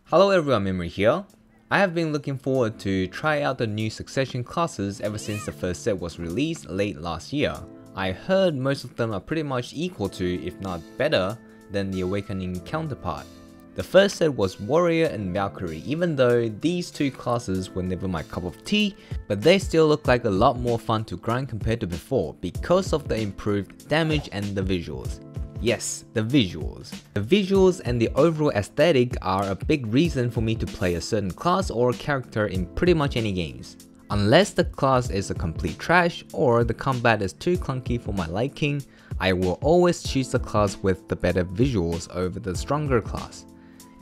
Hello everyone, Memory here. I have been looking forward to try out the new Succession classes ever since the first set was released late last year. I heard most of them are pretty much equal to, if not better, than the Awakening counterpart. The first set was Warrior and Valkyrie, even though these two classes were never my cup of tea, but they still look like a lot more fun to grind compared to before because of the improved damage and the visuals. Yes, the visuals. The visuals and the overall aesthetic are a big reason for me to play a certain class or character in pretty much any games. Unless the class is a complete trash or the combat is too clunky for my liking, I will always choose the class with the better visuals over the stronger class.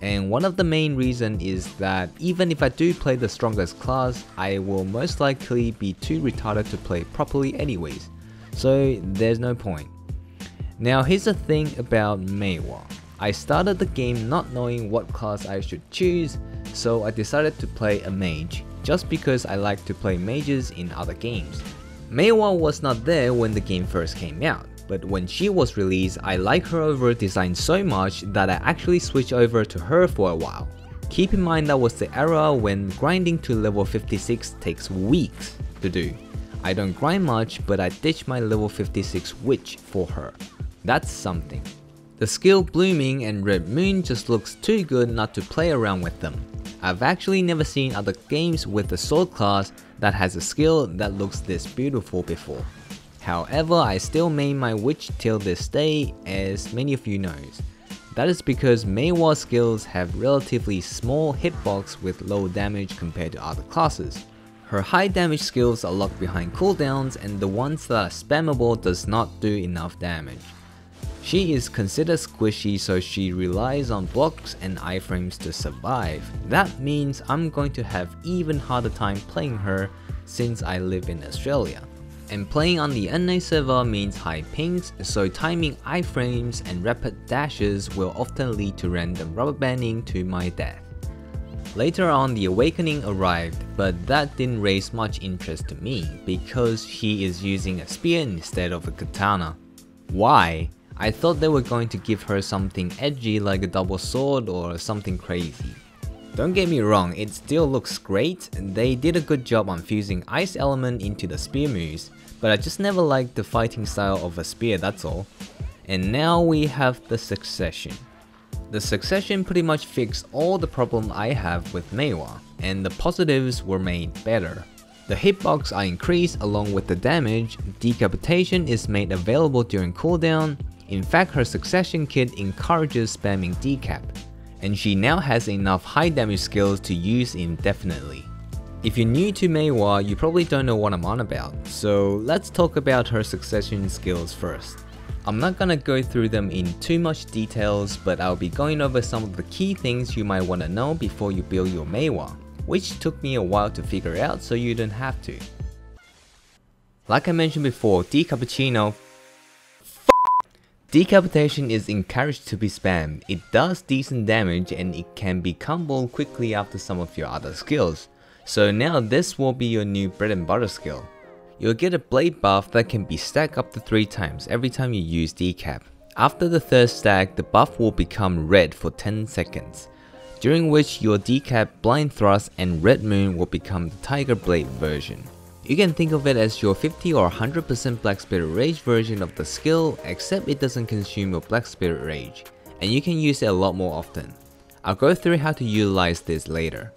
And one of the main reasons is that even if I do play the strongest class, I will most likely be too retarded to play properly anyways, so there's no point. Now here's the thing about Maehwa. I started the game not knowing what class I should choose, so I decided to play a mage, just because I like to play mages in other games. Maehwa was not there when the game first came out, but when she was released, I like her overall design so much that I actually switched over to her for a while. Keep in mind that was the era when grinding to level 56 takes weeks to do. I don't grind much, but I ditched my level 56 witch for her. That's something. The skill Blooming and Red Moon just looks too good not to play around with them. I've actually never seen other games with a sword class that has a skill that looks this beautiful before. However, I still main my witch till this day, as many of you knows. That is because Maehwa skills have relatively small hitbox with low damage compared to other classes. Her high damage skills are locked behind cooldowns, and the ones that are spammable does not do enough damage. She is considered squishy, so she relies on blocks and iframes to survive. That means I'm going to have even harder time playing her since I live in Australia. And playing on the NA server means high pings, so timing iframes and rapid dashes will often lead to random rubber banding to my death. Later on, the Awakening arrived, but that didn't raise much interest to me because she is using a spear instead of a katana. Why? I thought they were going to give her something edgy like a double sword or something crazy. Don't get me wrong, it still looks great, they did a good job on fusing ice element into the spear moves, but I just never liked the fighting style of a spear, that's all. And now we have the Succession. The Succession pretty much fixed all the problem I have with Maehwa, and the positives were made better. The hitbox are increased along with the damage, decapitation is made available during cooldown. In fact, her Succession kit encourages spamming decap, and she now has enough high damage skills to use indefinitely. If you're new to Maehwa, you probably don't know what I'm on about, so let's talk about her Succession skills first. I'm not gonna go through them in too much details, but I'll be going over some of the key things you might want to know before you build your Maehwa, which took me a while to figure out so you don't have to. Like I mentioned before, Decapitation is encouraged to be spammed. It does decent damage and it can be comboed quickly after some of your other skills. So now this will be your new bread and butter skill. You'll get a blade buff that can be stacked up to 3 times every time you use decap. After the third stack, the buff will become red for 10 seconds, during which your decap, blind thrust and red moon will become the tiger blade version. You can think of it as your 50 or 100% Black Spirit Rage version of the skill, except it doesn't consume your Black Spirit Rage, and you can use it a lot more often. I'll go through how to utilize this later.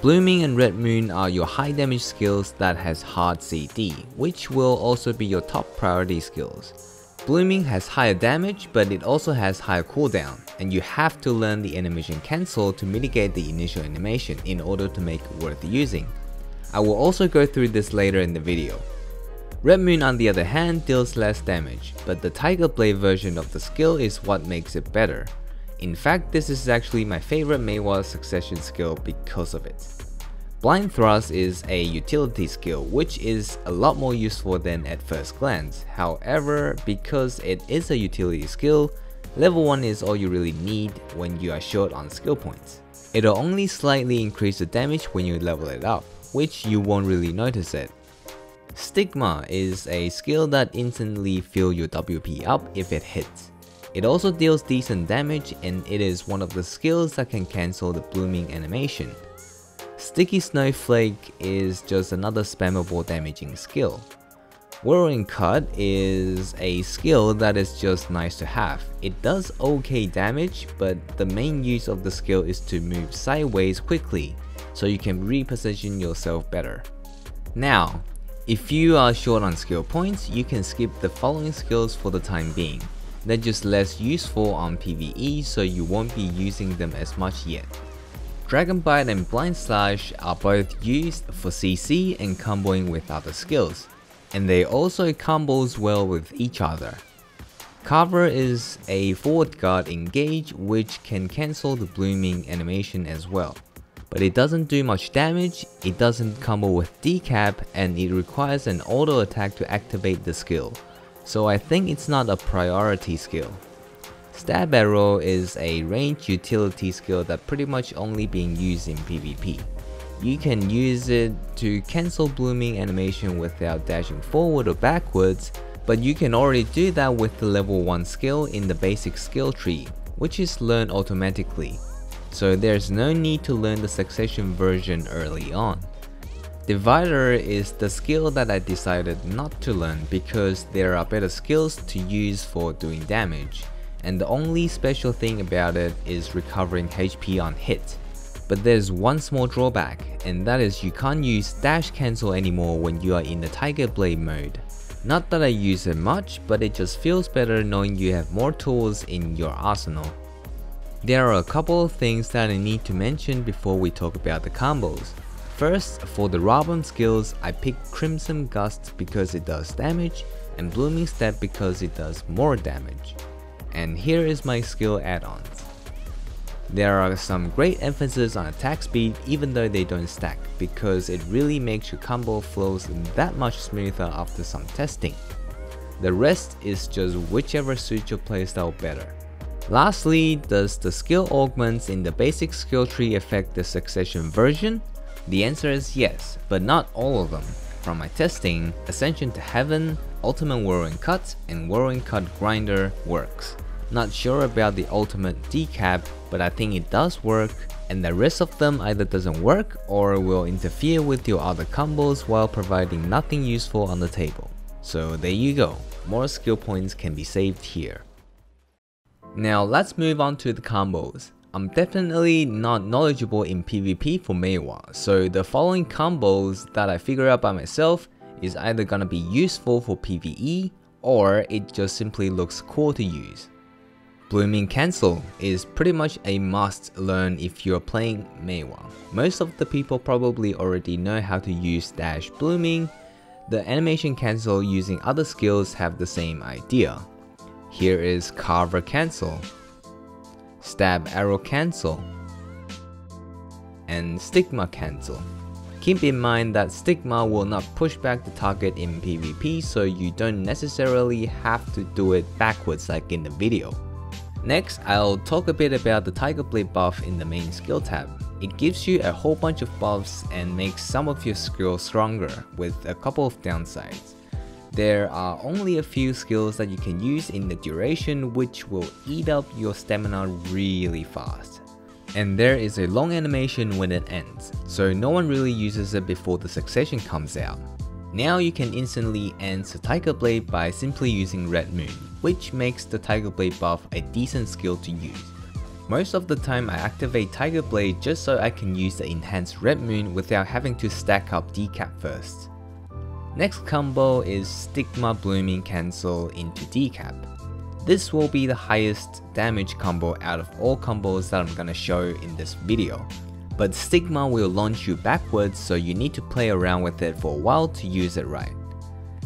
Blooming and Red Moon are your high damage skills that has hard CD, which will also be your top priority skills. Blooming has higher damage, but it also has higher cooldown, and you have to learn the animation cancel to mitigate the initial animation in order to make it worth using. I will also go through this later in the video. Red Moon on the other hand deals less damage, but the Tiger Blade version of the skill is what makes it better. In fact, this is actually my favorite Maehwa Succession skill because of it. Blind Thrust is a utility skill which is a lot more useful than at first glance. However, because it is a utility skill, level 1 is all you really need when you are short on skill points. It'll only slightly increase the damage when you level it up, which you won't really notice it. Stigma is a skill that instantly fill your WP up if it hits. It also deals decent damage, and it is one of the skills that can cancel the blooming animation. Sticky Snowflake is just another spammable damaging skill. Whirling Cut is a skill that is just nice to have. It does okay damage, but the main use of the skill is to move sideways quickly, so you can reposition yourself better. Now, if you are short on skill points, you can skip the following skills for the time being. They're just less useful on PvE, so you won't be using them as much yet. Dragon Bite and Blind Slash are both used for CC and comboing with other skills, and they also combos well with each other. Carver is a forward guard engage which can cancel the blooming animation as well. But it doesn't do much damage, it doesn't combo with decap, and it requires an auto attack to activate the skill, so I think it's not a priority skill. Stab Arrow is a ranged utility skill that pretty much only being used in PvP. You can use it to cancel blooming animation without dashing forward or backwards, but you can already do that with the level 1 skill in the basic skill tree, which is learned automatically, so there's no need to learn the succession version early on. Divider is the skill that I decided not to learn because there are better skills to use for doing damage, and the only special thing about it is recovering HP on hit. But there's one small drawback, and that is you can't use dash cancel anymore when you are in the Tiger Blade mode. Not that I use it much, but it just feels better knowing you have more tools in your arsenal. There are a couple of things that I need to mention before we talk about the combos. First, for the Rabam skills, I picked Crimson Gust because it does damage, and Blooming Step because it does more damage. And here is my skill add-ons. There are some great emphasis on attack speed even though they don't stack, because it really makes your combo flows that much smoother after some testing. The rest is just whichever suits your playstyle better. Lastly, does the skill augments in the basic skill tree affect the succession version? The answer is yes, but not all of them. From my testing, Ascension to Heaven, Ultimate Whirling Cut, and Whirling Cut Grinder works. Not sure about the ultimate decap, but I think it does work, and the rest of them either doesn't work or will interfere with your other combos while providing nothing useful on the table. So there you go, more skill points can be saved here. Now let's move on to the combos. I'm definitely not knowledgeable in PvP for Maehwa, so the following combos that I figure out by myself is either gonna be useful for PvE or it just simply looks cool to use. Blooming Cancel is pretty much a must learn if you're playing Maehwa. Most of the people probably already know how to use dash blooming. The animation cancel using other skills have the same idea. Here is Carver Cancel, Stab Arrow Cancel, and Stigma Cancel. Keep in mind that Stigma will not push back the target in PvP, so you don't necessarily have to do it backwards like in the video. Next, I'll talk a bit about the Tiger Blade buff in the main skill tab. It gives you a whole bunch of buffs and makes some of your skills stronger, with a couple of downsides. There are only a few skills that you can use in the duration which will eat up your stamina really fast. And there is a long animation when it ends, so no one really uses it before the succession comes out. Now you can instantly end the Tiger Blade by simply using Red Moon, which makes the Tiger Blade buff a decent skill to use. Most of the time I activate Tiger Blade just so I can use the enhanced Red Moon without having to stack up decap first. Next combo is Stigma Blooming Cancel into decap. This will be the highest damage combo out of all combos that I'm gonna show in this video. But Stigma will launch you backwards, so you need to play around with it for a while to use it right.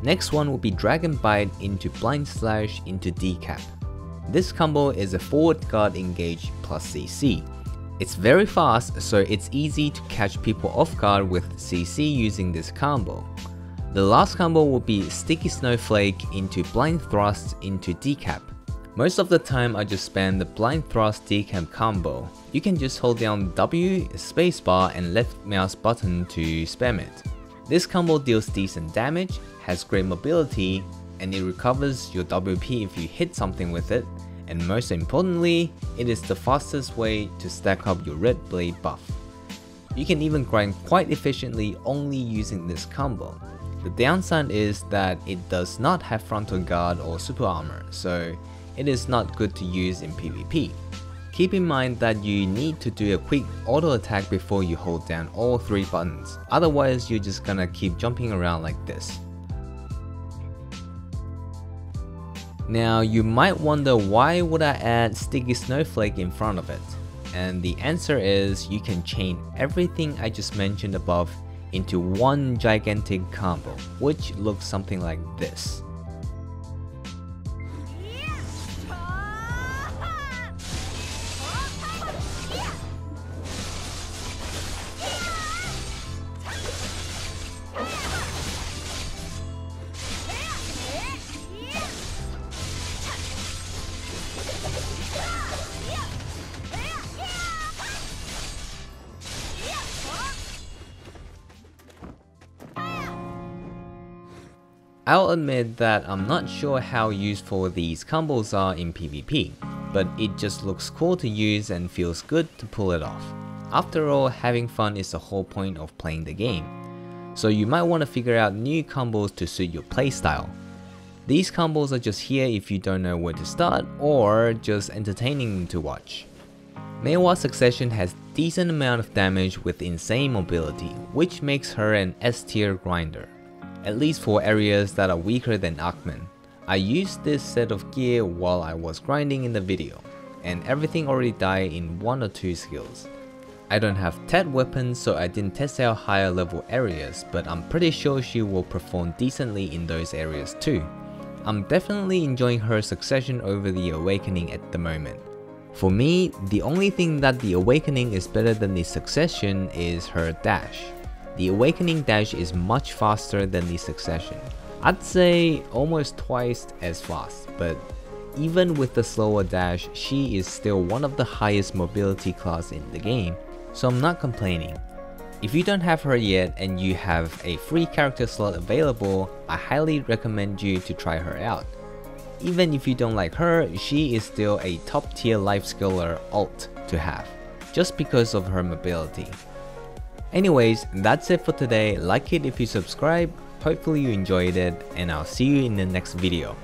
Next one will be Dragon Bite into Blind Slash into decap. This combo is a forward guard engage plus CC. It's very fast, so it's easy to catch people off guard with CC using this combo. The last combo will be Sticky Snowflake into Blind Thrust into decap. Most of the time I just spam the Blind Thrust decap combo. You can just hold down W, spacebar and left mouse button to spam it. This combo deals decent damage, has great mobility, and it recovers your WP if you hit something with it, and most importantly, it is the fastest way to stack up your red blade buff. You can even grind quite efficiently only using this combo. The downside is that it does not have frontal guard or super armor, so it is not good to use in PvP. Keep in mind that you need to do a quick auto attack before you hold down all 3 buttons, otherwise you're just gonna keep jumping around like this. Now you might wonder, why would I add Sticky Snowflake in front of it? And the answer is, you can chain everything I just mentioned above into one gigantic combo, which looks something like this. I'll admit that I'm not sure how useful these combos are in PvP, but it just looks cool to use and feels good to pull it off. After all, having fun is the whole point of playing the game. So you might want to figure out new combos to suit your playstyle. These combos are just here if you don't know where to start or just entertaining to watch. Maehwa Succession has decent amount of damage with insane mobility, which makes her an S tier grinder, at least for areas that are weaker than Augment. I used this set of gear while I was grinding in the video, and everything already died in 1 or 2 skills. I don't have TED weapons, so I didn't test out higher level areas, but I'm pretty sure she will perform decently in those areas too. I'm definitely enjoying her Succession over the Awakening at the moment. For me, the only thing that the Awakening is better than the Succession is her dash. The Awakening dash is much faster than the Succession. I'd say almost twice as fast, but even with the slower dash, she is still one of the highest mobility class in the game, so I'm not complaining. If you don't have her yet and you have a free character slot available, I highly recommend you to try her out. Even if you don't like her, she is still a top tier life skiller ult to have, just because of her mobility. Anyways, that's it for today. Like it if you subscribe, hopefully you enjoyed it, and I'll see you in the next video.